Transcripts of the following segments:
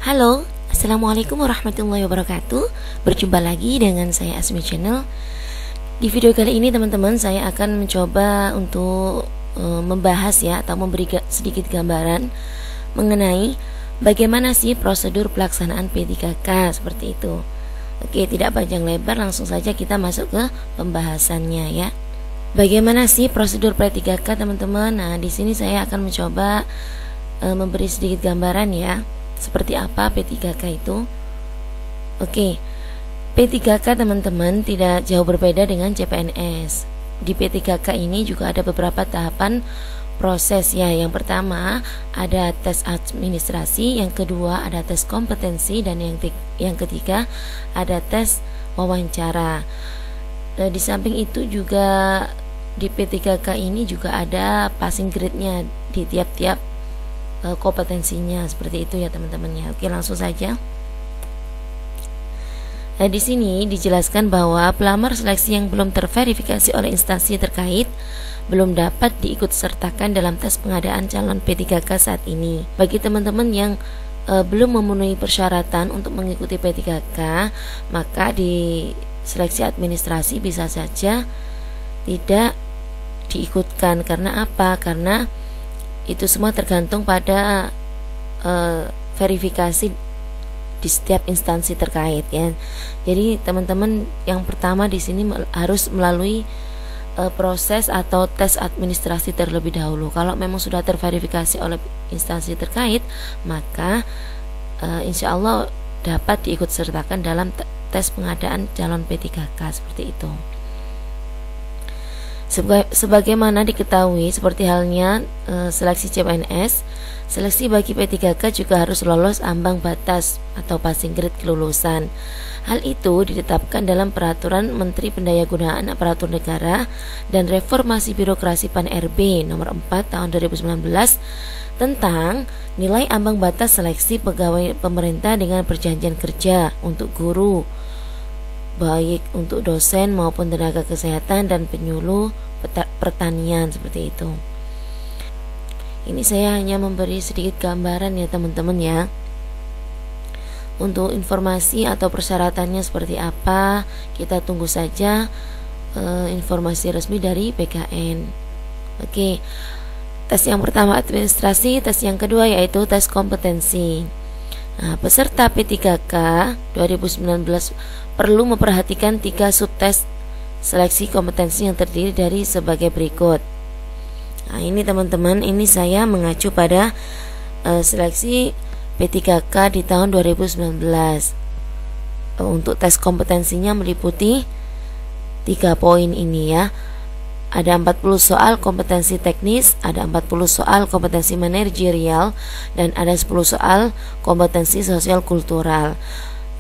Halo, Assalamualaikum warahmatullahi wabarakatuh. Berjumpa lagi dengan saya Asmi Channel. Di video kali ini teman-teman, saya akan mencoba untuk membahas atau memberi sedikit gambaran mengenai bagaimana sih prosedur pelaksanaan P3K seperti itu. Oke, tidak panjang lebar, langsung saja kita masuk ke pembahasannya ya. Bagaimana sih prosedur P3K teman-teman? Nah, di sini saya akan mencoba memberi sedikit gambaran ya. Seperti apa P3K itu? Oke, P3K teman-teman tidak jauh berbeda dengan CPNS. Di P3K ini juga ada beberapa tahapan proses ya. Yang pertama ada tes administrasi, yang kedua ada tes kompetensi, dan yang ketiga ada tes wawancara. Dan di samping itu juga di P3K ini juga ada passing grade-nya di tiap-tiap kompetensinya, seperti itu ya teman-teman ya. Oke, langsung saja. Nah, di sini dijelaskan bahwa pelamar seleksi yang belum terverifikasi oleh instansi terkait belum dapat diikutsertakan dalam tes pengadaan calon P3K saat ini. Bagi teman-teman yang belum memenuhi persyaratan untuk mengikuti P3K, maka di seleksi administrasi bisa saja tidak diikutkan. Karena apa? Karena itu semua tergantung pada verifikasi di setiap instansi terkait ya. Jadi teman-teman yang pertama di sini harus melalui proses atau tes administrasi terlebih dahulu. Kalau memang sudah terverifikasi oleh instansi terkait, maka insya Allah dapat diikutsertakan dalam tes pengadaan calon P3K seperti itu. Sebagaimana diketahui, seperti halnya seleksi CPNS, seleksi bagi P3K juga harus lolos ambang batas atau passing grade kelulusan. Hal itu ditetapkan dalam Peraturan Menteri Pendayagunaan Aparatur Negara dan Reformasi Birokrasi PAN-RB nomor 4 tahun 2019 tentang nilai ambang batas seleksi pegawai pemerintah dengan perjanjian kerja untuk guru, baik untuk dosen maupun tenaga kesehatan dan penyuluh pertanian, seperti itu. Ini saya hanya memberi sedikit gambaran ya teman-teman ya. Untuk informasi atau persyaratannya seperti apa, kita tunggu saja informasi resmi dari BKN. Oke, tes yang pertama administrasi, tes yang kedua yaitu tes kompetensi. Nah, peserta P3K 2019 perlu memperhatikan 3 subtes seleksi kompetensi yang terdiri dari sebagai berikut. Nah, ini teman-teman, ini saya mengacu pada seleksi P3K di tahun 2019. Untuk tes kompetensinya meliputi 3 poin ini ya. Ada 40 soal kompetensi teknis, ada 40 soal kompetensi manajerial, dan ada 10 soal kompetensi sosial kultural.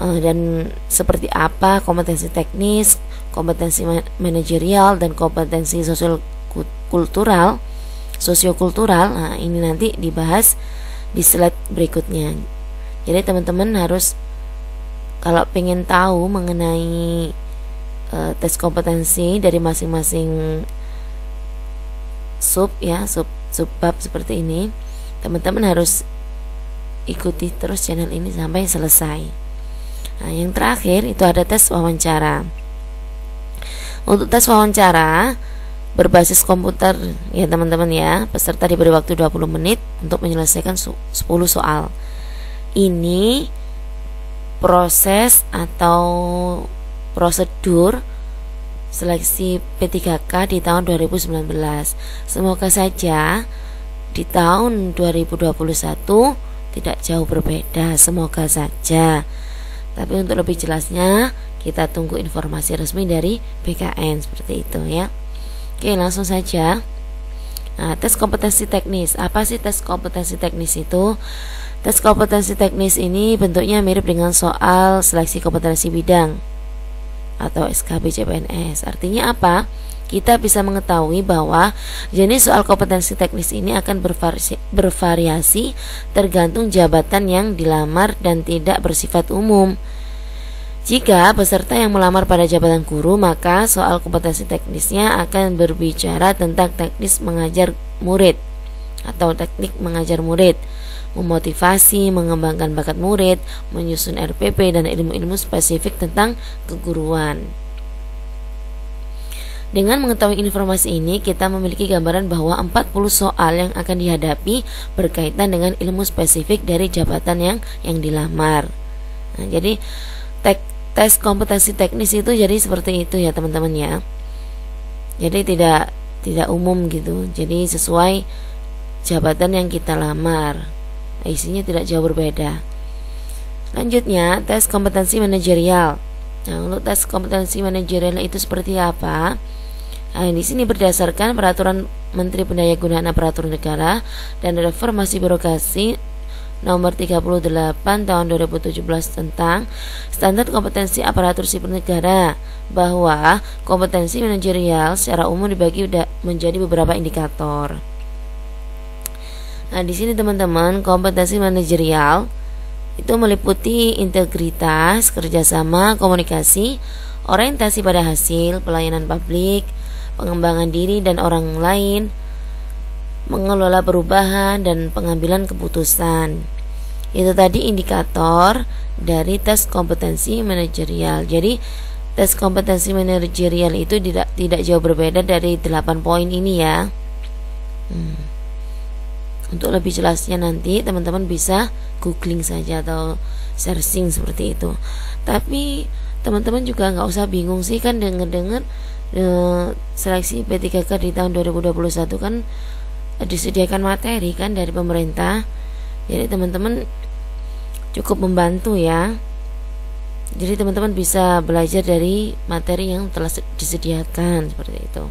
Dan seperti apa kompetensi teknis, kompetensi manajerial, dan kompetensi sosiokultural. Nah, ini nanti dibahas di slide berikutnya. Jadi teman-teman harus, kalau pengen tahu mengenai tes kompetensi dari masing-masing subbab seperti ini, teman-teman harus ikuti terus channel ini sampai selesai. Nah, yang terakhir itu ada tes wawancara. Untuk tes wawancara berbasis komputer ya teman-teman ya, peserta diberi waktu 20 menit untuk menyelesaikan 10 soal. Ini proses atau prosedur seleksi P3K di tahun 2019. Semoga saja di tahun 2021 tidak jauh berbeda, semoga saja. Tapi untuk lebih jelasnya kita tunggu informasi resmi dari BKN seperti itu ya. Oke, langsung saja. Nah, tes kompetensi teknis. Apa sih tes kompetensi teknis itu? Tes kompetensi teknis ini bentuknya mirip dengan soal seleksi kompetensi bidang atau SKB CPNS. Artinya apa? Kita bisa mengetahui bahwa jenis soal kompetensi teknis ini akan bervariasi tergantung jabatan yang dilamar dan tidak bersifat umum. Jika peserta yang melamar pada jabatan guru, maka soal kompetensi teknisnya akan berbicara tentang teknis mengajar murid atau teknik mengajar murid, memotivasi, mengembangkan bakat murid, menyusun RPP dan ilmu-ilmu spesifik tentang keguruan. Dengan mengetahui informasi ini, kita memiliki gambaran bahwa 40 soal yang akan dihadapi berkaitan dengan ilmu spesifik dari jabatan yang dilamar. Nah, jadi tes kompetensi teknis itu jadi seperti itu ya teman-teman ya. Jadi tidak umum gitu. Jadi sesuai jabatan yang kita lamar. Isinya tidak jauh berbeda. Lanjutnya, tes kompetensi manajerial. Nah, untuk tes kompetensi manajerial itu seperti apa? Nah, di sini berdasarkan Peraturan Menteri Pendayagunaan Aparatur Negara dan Reformasi Birokrasi Nomor 38 Tahun 2017 tentang Standar Kompetensi Aparatur Sipil Negara, bahwa kompetensi manajerial secara umum dibagi menjadi beberapa indikator. Nah, di sini teman-teman, kompetensi manajerial itu meliputi integritas, kerjasama, komunikasi, orientasi pada hasil, pelayanan publik, pengembangan diri dan orang lain, mengelola perubahan dan pengambilan keputusan. Itu tadi indikator dari tes kompetensi manajerial. Jadi tes kompetensi manajerial itu tidak jauh berbeda dari 8 poin ini ya. Untuk lebih jelasnya nanti teman-teman bisa googling saja atau searching seperti itu. Tapi teman-teman juga nggak usah bingung sih, kan dengar seleksi P3K di tahun 2021 kan disediakan materi kan dari pemerintah. Jadi teman-teman cukup membantu ya. Jadi teman-teman bisa belajar dari materi yang telah disediakan seperti itu.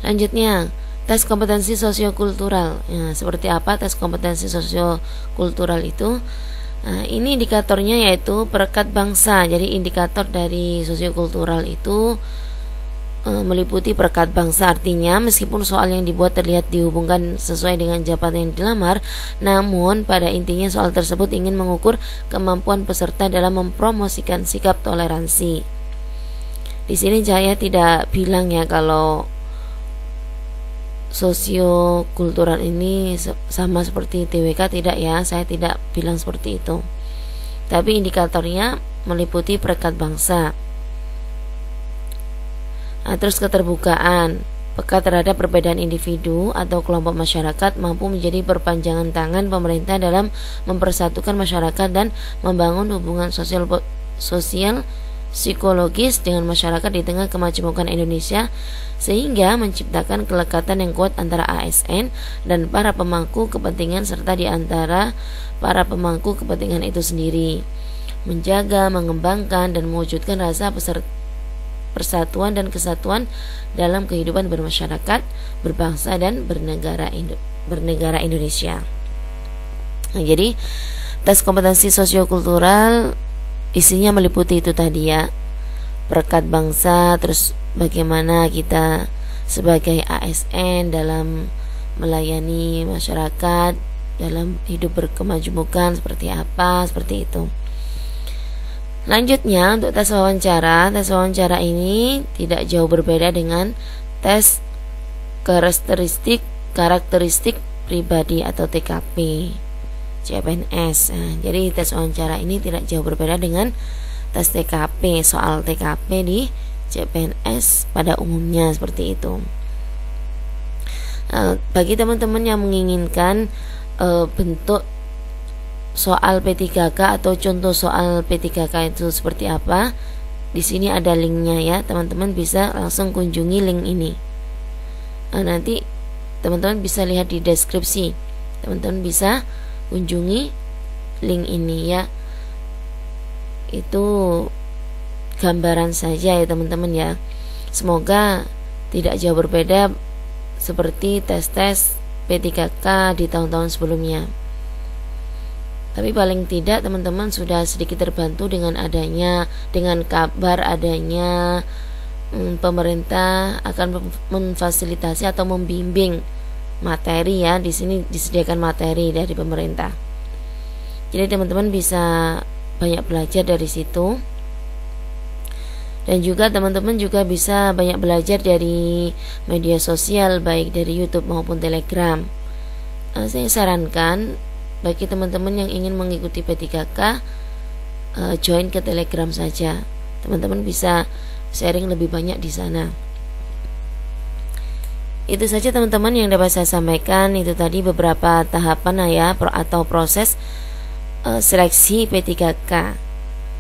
Lanjutnya, tes kompetensi sosiokultural. Ya, seperti apa tes kompetensi sosiokultural itu? Nah, ini indikatornya yaitu perekat bangsa. Jadi indikator dari sosiokultural itu meliputi perekat bangsa. Artinya meskipun soal yang dibuat terlihat dihubungkan sesuai dengan jabatan yang dilamar, namun pada intinya soal tersebut ingin mengukur kemampuan peserta dalam mempromosikan sikap toleransi. Di sini saya tidak bilang ya kalau sosiokultural ini sama seperti TWK, tidak ya, saya tidak bilang seperti itu. Tapi indikatornya meliputi perekat bangsa. Nah, terus keterbukaan, peka terhadap perbedaan individu atau kelompok masyarakat, mampu menjadi perpanjangan tangan pemerintah dalam mempersatukan masyarakat dan membangun hubungan sosial psikologis dengan masyarakat di tengah kemajemukan Indonesia, sehingga menciptakan kelekatan yang kuat antara ASN dan para pemangku kepentingan serta di antara para pemangku kepentingan itu sendiri, menjaga, mengembangkan dan mewujudkan rasa persatuan dan kesatuan dalam kehidupan bermasyarakat, berbangsa dan bernegara Indonesia. Nah, jadi tes kompetensi sosiokultural isinya meliputi itu tadi ya, perekat bangsa, terus bagaimana kita sebagai ASN dalam melayani masyarakat, dalam hidup berkemajemukan seperti apa, seperti itu. Lanjutnya, untuk tes wawancara ini tidak jauh berbeda dengan tes karakteristik pribadi atau TKP CPNS. Nah, jadi tes wawancara ini tidak jauh berbeda dengan tes TKP, soal TKP di CPNS pada umumnya seperti itu. Bagi teman-teman yang menginginkan bentuk soal P3K atau contoh soal P3K itu seperti apa, di sini ada linknya ya, teman-teman bisa langsung kunjungi link ini. Nanti teman-teman bisa lihat di deskripsi, teman-teman bisa kunjungi link ini ya. Itu gambaran saja ya teman-teman ya. Semoga tidak jauh berbeda seperti tes-tes P3K di tahun-tahun sebelumnya. Tapi paling tidak teman-teman sudah sedikit terbantu dengan kabar adanya pemerintah akan memfasilitasi atau membimbing materi ya. Di sini disediakan materi dari pemerintah. Jadi teman-teman bisa banyak belajar dari situ. Dan juga teman-teman juga bisa banyak belajar dari media sosial, baik dari YouTube maupun Telegram. Saya sarankan bagi teman-teman yang ingin mengikuti P3K, join ke Telegram saja. Teman-teman bisa sharing lebih banyak di sana. Itu saja teman-teman yang dapat saya sampaikan. Itu tadi beberapa tahapan ya atau proses seleksi P3K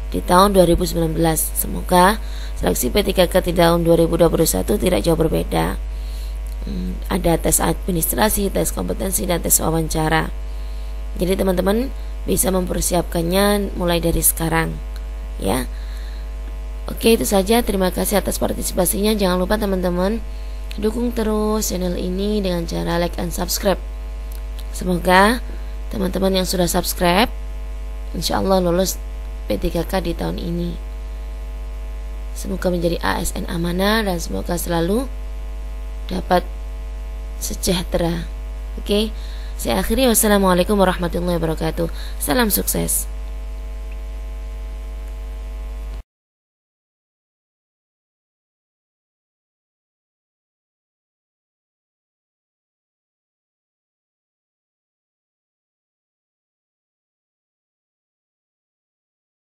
di tahun 2019. Semoga seleksi P3K di tahun 2021 tidak jauh berbeda. Ada tes administrasi, tes kompetensi, dan tes wawancara. Jadi teman-teman bisa mempersiapkannya mulai dari sekarang ya. Oke, itu saja. Terima kasih atas partisipasinya. Jangan lupa teman-teman dukung terus channel ini dengan cara like and subscribe. Semoga teman-teman yang sudah subscribe insya Allah lulus P3K di tahun ini. Semoga menjadi ASN amanah dan semoga selalu dapat sejahtera. Oke, saya akhiri. Wassalamualaikum warahmatullahi wabarakatuh. Salam sukses.